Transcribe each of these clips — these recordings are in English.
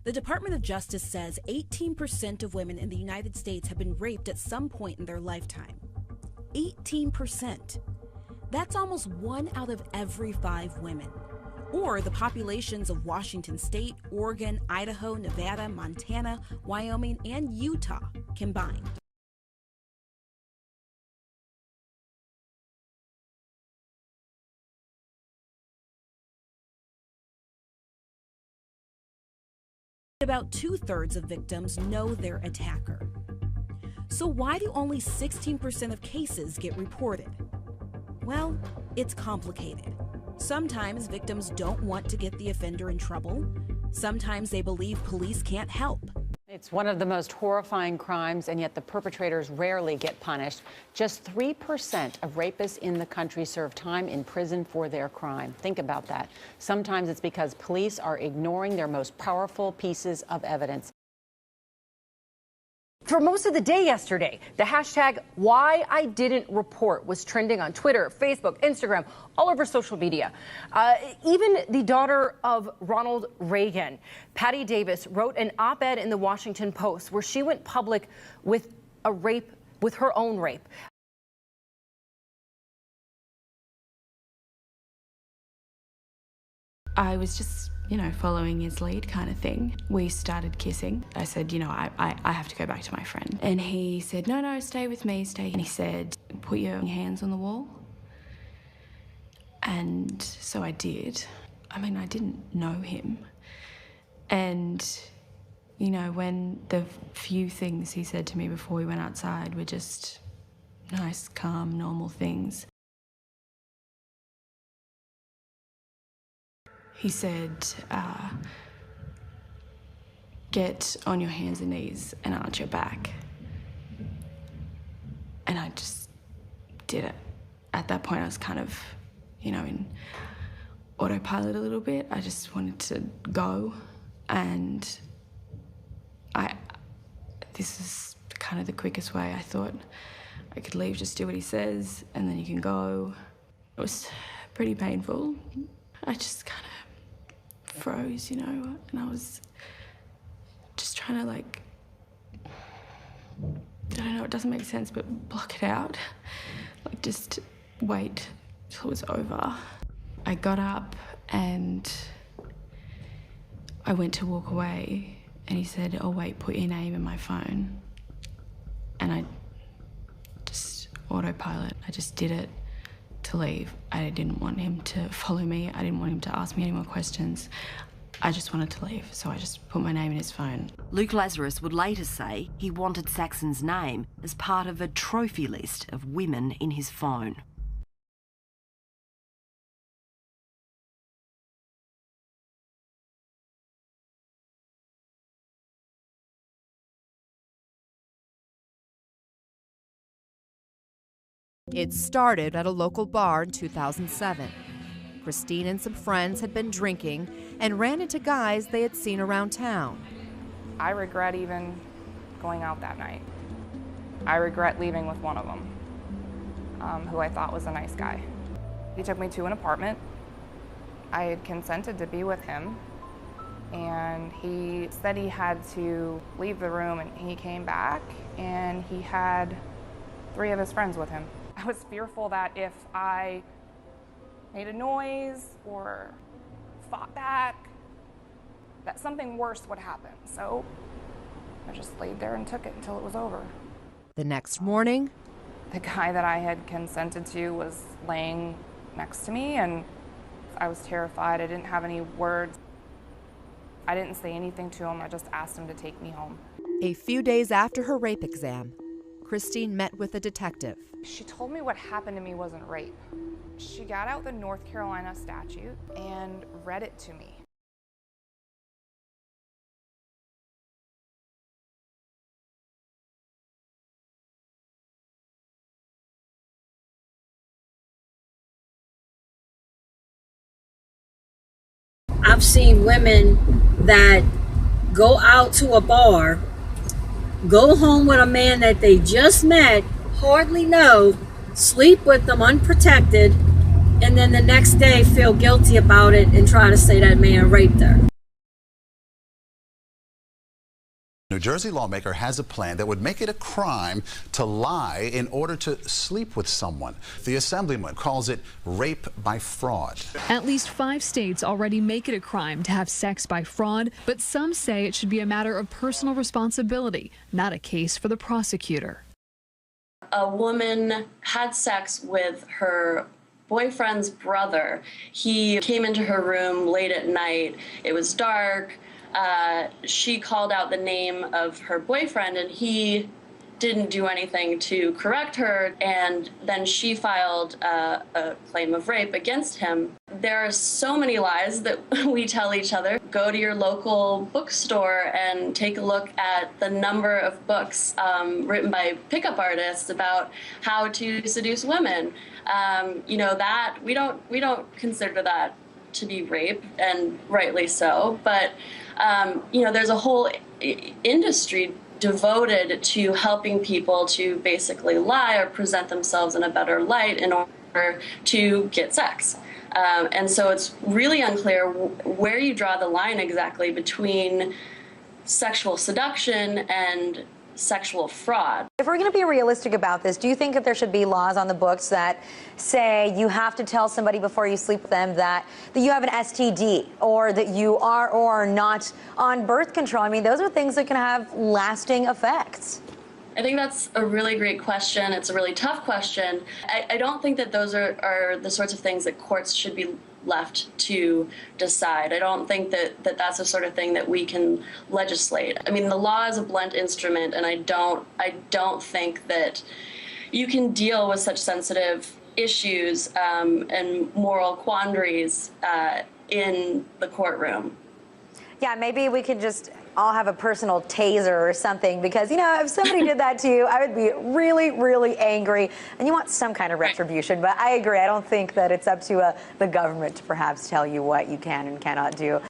The Department of Justice says 18% of women in the United States have been raped at some point in their lifetime. 18%. That's almost 1 out of every 5 women, or the populations of Washington State, Oregon, Idaho, Nevada, Montana, Wyoming, and Utah combined. About 2/3 of victims know their attacker. So why do only 16% of cases get reported? Well, it's complicated. Sometimes victims don't want to get the offender in trouble. Sometimes they believe police can't help. It's one of the most horrifying crimes, and yet the perpetrators rarely get punished. Just 3% of rapists in the country serve time in prison for their crime. Think about that. Sometimes it's because police are ignoring their most powerful pieces of evidence. For most of the day yesterday, the hashtag #WhyIDidn'tReport was trending on Twitter, Facebook, Instagram, all over social media. Even the daughter of Ronald Reagan, Patty Davis, wrote an op-ed in the Washington Post where she went public with her own rape. I was just, following his lead kind of thing. We started kissing. I said, I have to go back to my friend. And he said, no, stay with me, stay. And he said, put your hands on the wall. And so I did. I didn't know him. And, when the few things he said to me before we went outside were just nice, calm, normal things. He said, get on your hands and knees and arch your back. And I just did it. At that point, I was kind of, in autopilot a little bit. I just wanted to go. And this is kind of the quickest way. I thought I could leave, just do what he says, and then you can go. It was pretty painful. I just kind of froze, and I was just trying to, I don't know, it doesn't make sense, but block it out. Just wait till it was over. I got up and I went to walk away, and he said, oh wait, put your name in my phone. And I just autopilot, I just did it to leave. I didn't want him to follow me. I didn't want him to ask me any more questions. I just wanted to leave, so I just put my name in his phone. Luke Lazarus would later say he wanted Saxon's name as part of a trophy list of women in his phone. It started at a local bar in 2007. Christine and some friends had been drinking and ran into guys they had seen around town. I regret even going out that night. I regret leaving with one of them, who I thought was a nice guy. He took me to an apartment. I had consented to be with him, and he said he had to leave the room, and he came back, and he had 3 of his friends with him. I was fearful that if I made a noise or fought back, that something worse would happen. So I just laid there and took it until it was over. The next morning, the guy that I had consented to was laying next to me, and I was terrified. I didn't have any words. I didn't say anything to him. I just asked him to take me home. A few days after her rape exam, Christine met with a detective. She told me what happened to me wasn't rape. She got out the North Carolina statute and read it to me. I've seen women that go out to a bar, go home with a man that they just met, hardly know, sleep with them unprotected, and then the next day feel guilty about it and try to say that man raped her. New Jersey lawmaker has a plan that would make it a crime to lie in order to sleep with someone. The assemblyman calls it rape by fraud. At least 5 states already make it a crime to have sex by fraud, but some say it should be a matter of personal responsibility, not a case for the prosecutor. A woman had sex with her boyfriend's brother. He came into her room late at night. It was dark. She called out the name of her boyfriend, and he didn't do anything to correct her, and then she filed a claim of rape against him. There are so many lies that we tell each other. Go to your local bookstore and take a look at the number of books written by pickup artists about how to seduce women. You know, that we don't consider that to be rape, and rightly so, but you know, there's a whole industry devoted to helping people to basically lie or present themselves in a better light in order to get sex. And so it's really unclear where you draw the line exactly between sexual seduction and sexual fraud. If we're going to be realistic about this, do you think that there should be laws on the books that say you have to tell somebody before you sleep with them that you have an STD, or that you are or are not on birth control? I mean, those are things that can have lasting effects. I think that's a really great question. It's a really tough question. I don't think that those are the sorts of things that courts should be left to decide. I don't think that that's the sort of thing that we can legislate. I mean, the law is a blunt instrument, and I don't think that you can deal with such sensitive issues and moral quandaries in the courtroom. Yeah, maybe we could just all have a personal taser or something, because, you know, if somebody did that to you, I would be really, really angry, and you want some kind of retribution. But I agree. I don't think that it's up to the government to perhaps tell you what you can and cannot do.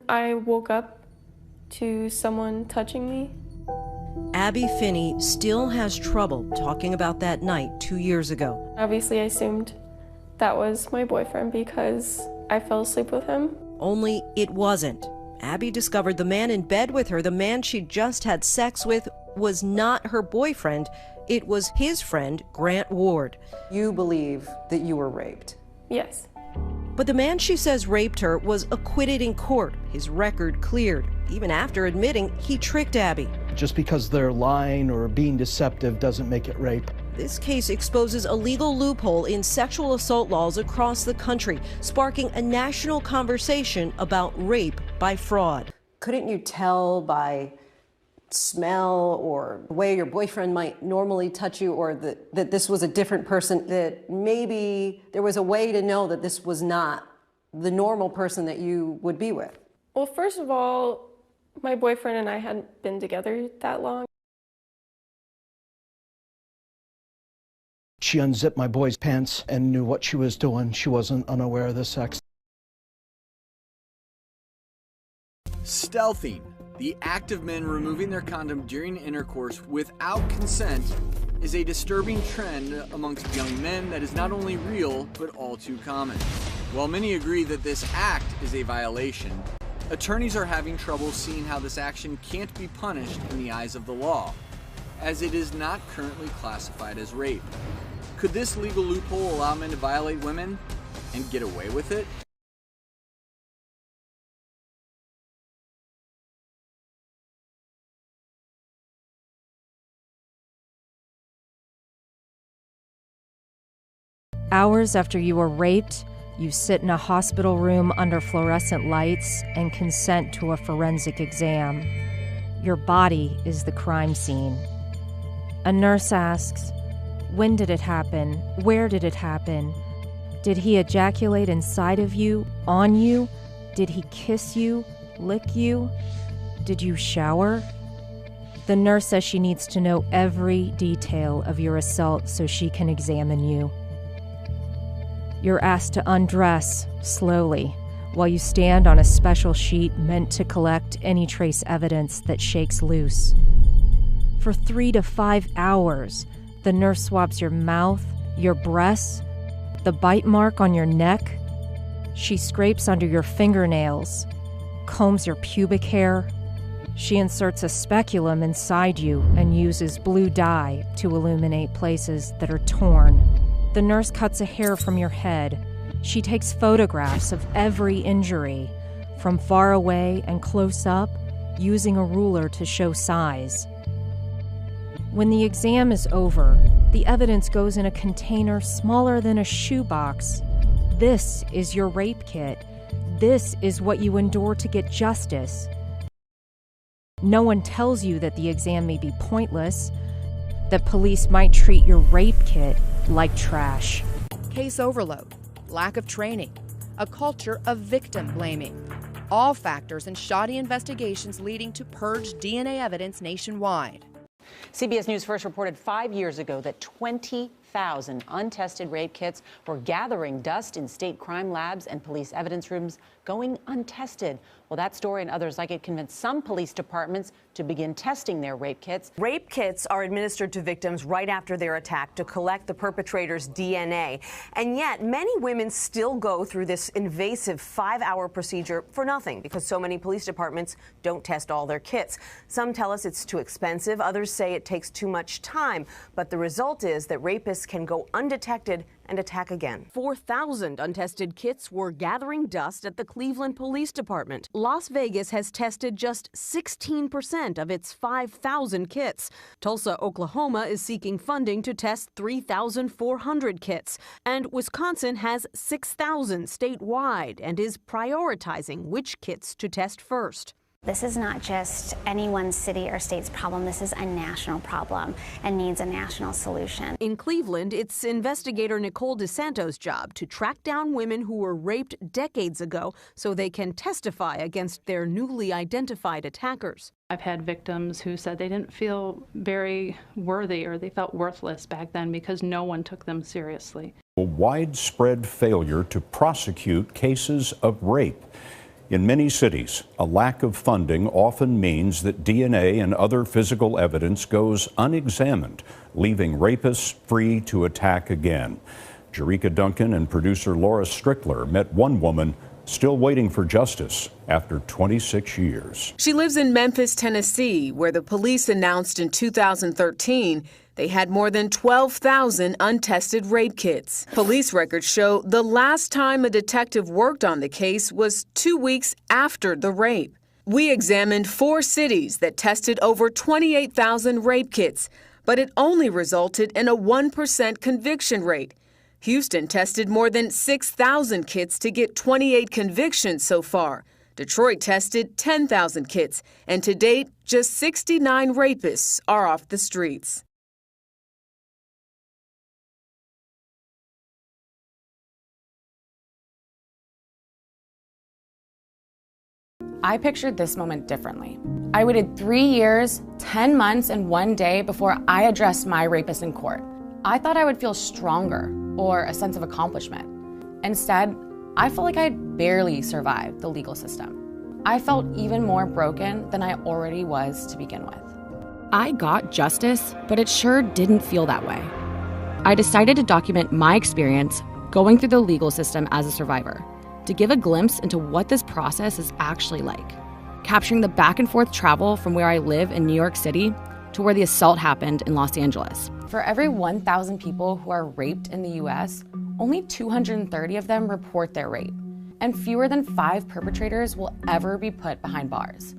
I woke up to someone touching me. Abby Finney still has trouble talking about that night 2 years ago. Obviously, I assumed that was my boyfriend because I fell asleep with him. Only it wasn't. Abby discovered the man in bed with her, the man she just had sex with, was not her boyfriend. It was his friend, Grant Ward. You believe that you were raped? Yes. But the man she says raped her was acquitted in court, his record cleared, even after admitting he tricked Abby. Just because they're lying or being deceptive doesn't make it rape. This case exposes a legal loophole in sexual assault laws across the country, sparking a national conversation about rape by fraud. Couldn't you tell by smell or the way your boyfriend might normally touch you, or that this was a different person, that maybe there was a way to know that this was not the normal person that you would be with? Well, first of all, my boyfriend and I hadn't been together that long. She unzipped my boy's pants and knew what she was doing. She wasn't unaware of the sex. Stealthing, the act of men removing their condom during intercourse without consent, is a disturbing trend amongst young men that is not only real, but all too common. While many agree that this act is a violation, attorneys are having trouble seeing how this action can't be punished in the eyes of the law, as it is not currently classified as rape. Could this legal loophole allow men to violate women and get away with it? Hours after you were raped, you sit in a hospital room under fluorescent lights and consent to a forensic exam. Your body is the crime scene. A nurse asks, when did it happen? Where did it happen? Did he ejaculate inside of you, on you? Did he kiss you, lick you? Did you shower? The nurse says she needs to know every detail of your assault so she can examine you. You're asked to undress slowly while you stand on a special sheet meant to collect any trace evidence that shakes loose. For 3 to 5 hours, The nurse swabs your mouth, your breasts, the bite mark on your neck. She scrapes under your fingernails, combs your pubic hair. She inserts a speculum inside you and uses blue dye to illuminate places that are torn. The nurse cuts a hair from your head. She takes photographs of every injury, from far away and close up, using a ruler to show size. When the exam is over, the evidence goes in a container smaller than a shoebox. This is your rape kit. This is what you endure to get justice. No one tells you that the exam may be pointless, that police might treat your rape kit like trash. Case overload, lack of training, a culture of victim blaming. All factors in shoddy investigations leading to purged DNA evidence nationwide. CBS News first reported 5 years ago that 20,000 untested rape kits were gathering dust in state crime labs and police evidence rooms, going untested. Well, that story and others like it convinced some police departments to begin testing their rape kits. Rape kits are administered to victims right after their attack to collect the perpetrator's DNA. And yet, many women still go through this invasive 5-hour procedure for nothing because so many police departments don't test all their kits. Some tell us it's too expensive. Others say it takes too much time. But the result is that rapists can go undetected and attack again. 4,000 untested kits were gathering dust at the Cleveland Police Department. Las Vegas has tested just 16% of its 5,000 kits. Tulsa, Oklahoma is seeking funding to test 3,400 kits. And Wisconsin has 6,000 statewide and is prioritizing which kits to test first. This is not just any one city or state's problem. This is a national problem and needs a national solution. In Cleveland, it's investigator Nicole DeSanto's job to track down women who were raped decades ago so they can testify against their newly identified attackers. I've had victims who said they didn't feel very worthy or they felt worthless back then because no one took them seriously. A widespread failure to prosecute cases of rape. In many cities, a lack of funding often means that DNA and other physical evidence goes unexamined, leaving rapists free to attack again. Jerika Duncan and producer Laura Strickler met one woman still waiting for justice after 26 years. She lives in Memphis, Tennessee, where the police announced in 2013 they had more than 12,000 untested rape kits. Police records show the last time a detective worked on the case was 2 weeks after the rape. We examined 4 cities that tested over 28,000 rape kits, but it only resulted in a 1% conviction rate. Houston tested more than 6,000 kits to get 28 convictions so far. Detroit tested 10,000 kits, and to date, just 69 rapists are off the streets. I pictured this moment differently. I waited 3 years, 10 months, and 1 day before I addressed my rapist in court. I thought I would feel stronger or a sense of accomplishment. Instead, I felt like I had barely survived the legal system. I felt even more broken than I already was to begin with. I got justice, but it sure didn't feel that way. I decided to document my experience going through the legal system as a survivor, to give a glimpse into what this process is actually like, capturing the back and forth travel from where I live in New York City to where the assault happened in Los Angeles. For every 1,000 people who are raped in the US, only 230 of them report their rape, and fewer than 5 perpetrators will ever be put behind bars.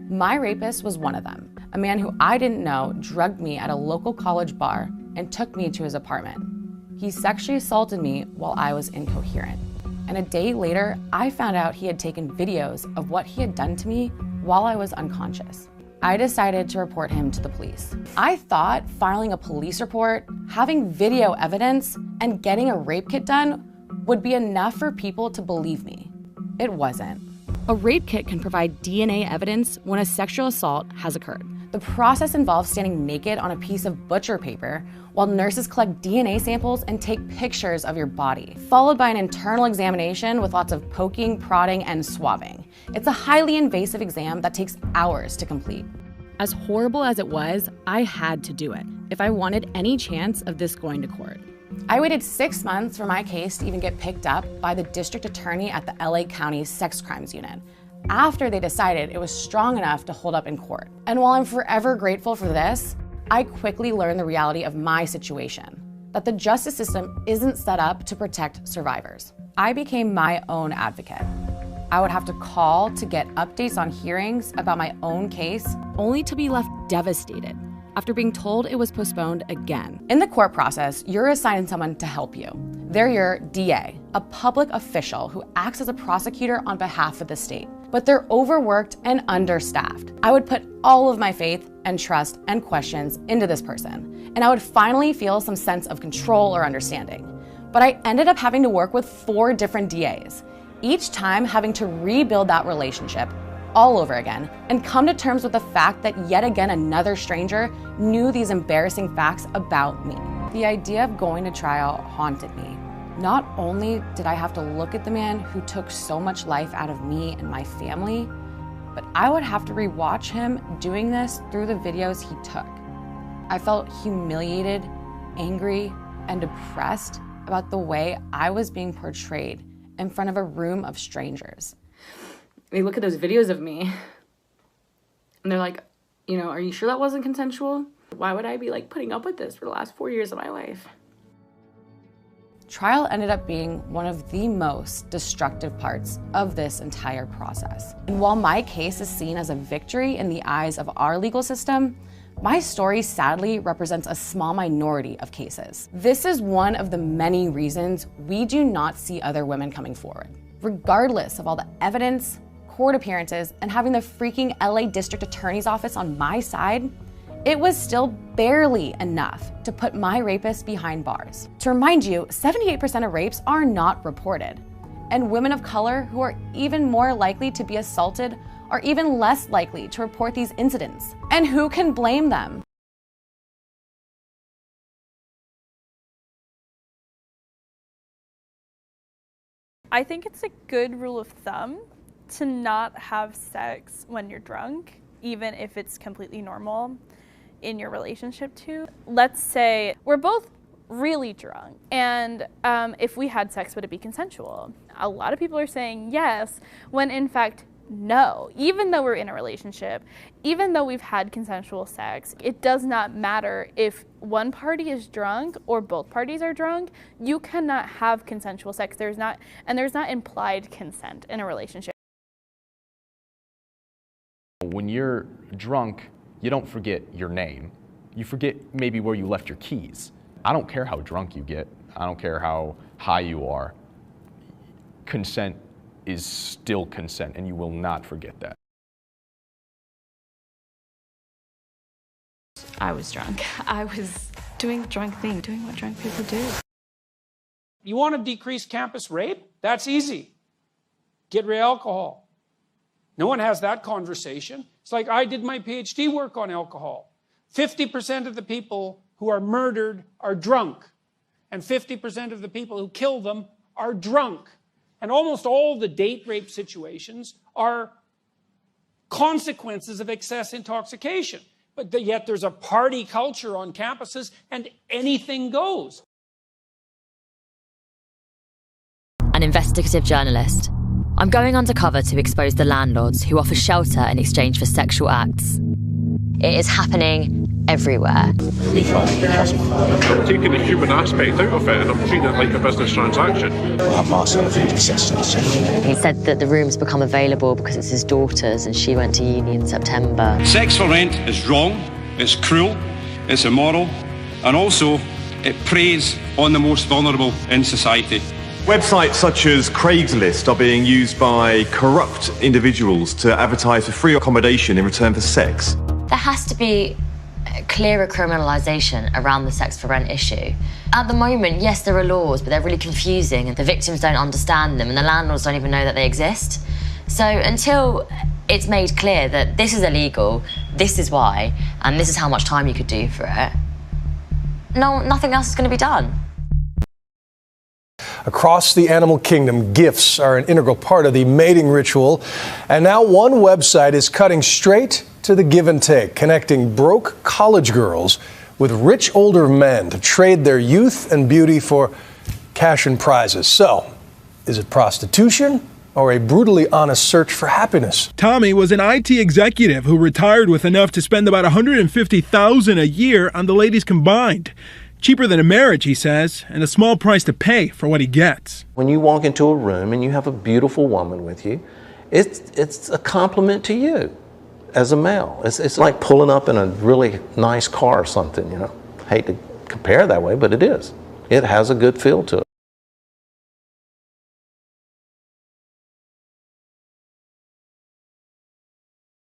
My rapist was one of them. A man who I didn't know drugged me at a local college bar and took me to his apartment. He sexually assaulted me while I was incoherent. And a day later, I found out he had taken videos of what he had done to me while I was unconscious. I decided to report him to the police. I thought filing a police report, having video evidence, and getting a rape kit done would be enough for people to believe me. It wasn't. A rape kit can provide DNA evidence when a sexual assault has occurred. The process involves standing naked on a piece of butcher paper while nurses collect DNA samples and take pictures of your body, followed by an internal examination with lots of poking, prodding, and swabbing. It's a highly invasive exam that takes hours to complete. As horrible as it was, I had to do it. if I wanted any chance of this going to court. I waited 6 months for my case to even get picked up by the district attorney at the LA County Sex Crimes Unit, after they decided it was strong enough to hold up in court. And while I'm forever grateful for this, I quickly learned the reality of my situation, that the justice system isn't set up to protect survivors. I became my own advocate. I would have to call to get updates on hearings about my own case, only to be left devastated after being told it was postponed again. In the court process, you're assigned someone to help you. They're your DA, a public official who acts as a prosecutor on behalf of the state. But they're overworked and understaffed. I would put all of my faith and trust and questions into this person, and I would finally feel some sense of control or understanding. But I ended up having to work with 4 different DAs, each time having to rebuild that relationship all over again and come to terms with the fact that yet again another stranger knew these embarrassing facts about me. The idea of going to trial haunted me. Not only did I have to look at the man who took so much life out of me and my family, but I would have to rewatch him doing this through the videos he took. I felt humiliated, angry, and depressed about the way I was being portrayed in front of a room of strangers. They look at those videos of me and they're like, you know, are you sure that wasn't consensual? Why would I be like putting up with this for the last 4 years of my life? Trial ended up being one of the most destructive parts of this entire process. And while my case is seen as a victory in the eyes of our legal system, my story sadly represents a small minority of cases. This is one of the many reasons we do not see other women coming forward. Regardless of all the evidence, court appearances, and having the freaking LA District Attorney's Office on my side, it was still barely enough to put my rapist behind bars. To remind you, 78% of rapes are not reported. And women of color who are even more likely to be assaulted are even less likely to report these incidents. And who can blame them? I think it's a good rule of thumb to not have sex when you're drunk, even if it's completely normal in your relationship too. Let's say we're both really drunk, and if we had sex, would it be consensual? A lot of people are saying yes, when in fact, no. Even though we're in a relationship, even though we've had consensual sex, it does not matter if one party is drunk or both parties are drunk. You cannot have consensual sex. There's not implied consent in a relationship. When you're drunk, you don't forget your name. You forget maybe where you left your keys. I don't care how drunk you get. I don't care how high you are. Consent is still consent, and you will not forget that. I was drunk. I was doing the drunk thing, doing what drunk people do. You want to decrease campus rape? That's easy. Get rid of alcohol. No one has that conversation. It's like I did my PhD work on alcohol. 50% of the people who are murdered are drunk, and 50% of the people who kill them are drunk. And almost all the date rape situations are consequences of excess intoxication. But yet there's a party culture on campuses and anything goes. An investigative journalist. I'm going undercover to expose the landlords who offer shelter in exchange for sexual acts. It is happening everywhere. Taking the human aspect out of it, and I'm treating it like a business transaction. He said that the room's become available because it's his daughter's and she went to uni in September. Sex for rent is wrong, it's cruel, it's immoral, and also it preys on the most vulnerable in society. Websites such as Craigslist are being used by corrupt individuals to advertise for free accommodation in return for sex. There has to be a clearer criminalisation around the sex for rent issue. At the moment, yes, there are laws, but they're really confusing and the victims don't understand them and the landlords don't even know that they exist. So until it's made clear that this is illegal, this is why, and this is how much time you could do for it, nothing else is going to be done. Across the animal kingdom, gifts are an integral part of the mating ritual. And now one website is cutting straight to the give and take, connecting broke college girls with rich older men to trade their youth and beauty for cash and prizes. So, is it prostitution or a brutally honest search for happiness? Tommy was an IT executive who retired with enough to spend about $150,000 a year on the ladies combined. Cheaper than a marriage, he says, and a small price to pay for what he gets. When you walk into a room and you have a beautiful woman with you, it's a compliment to you as a male. It's like pulling up in a really nice car or something, you know. I hate to compare that way, but it is. It has a good feel to it.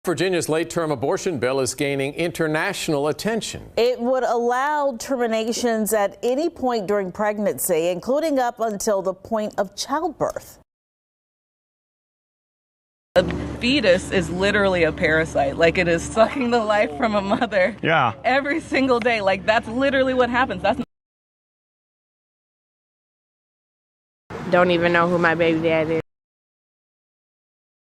Virginia's late-term abortion bill is gaining international attention. It would allow terminations at any point during pregnancy, including up until the point of childbirth. A fetus is literally a parasite. Like, it is sucking the life from a mother. Yeah. Every single day. Like, that's literally what happens. Don't even know who my baby dad is.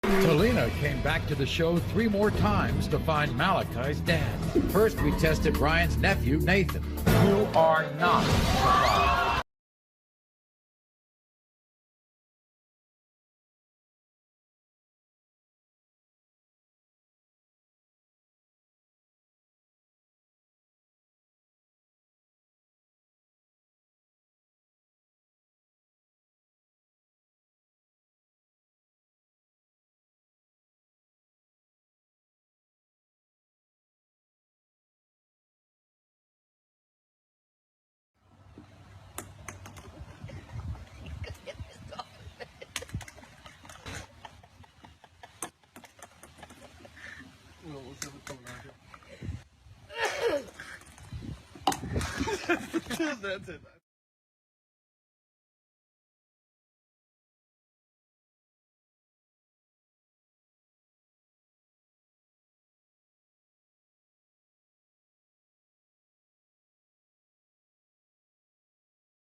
Talina came back to the show 3 more times to find Malachi's dad. First, we tested Brian's nephew, Nathan. You are not surprised. That's it.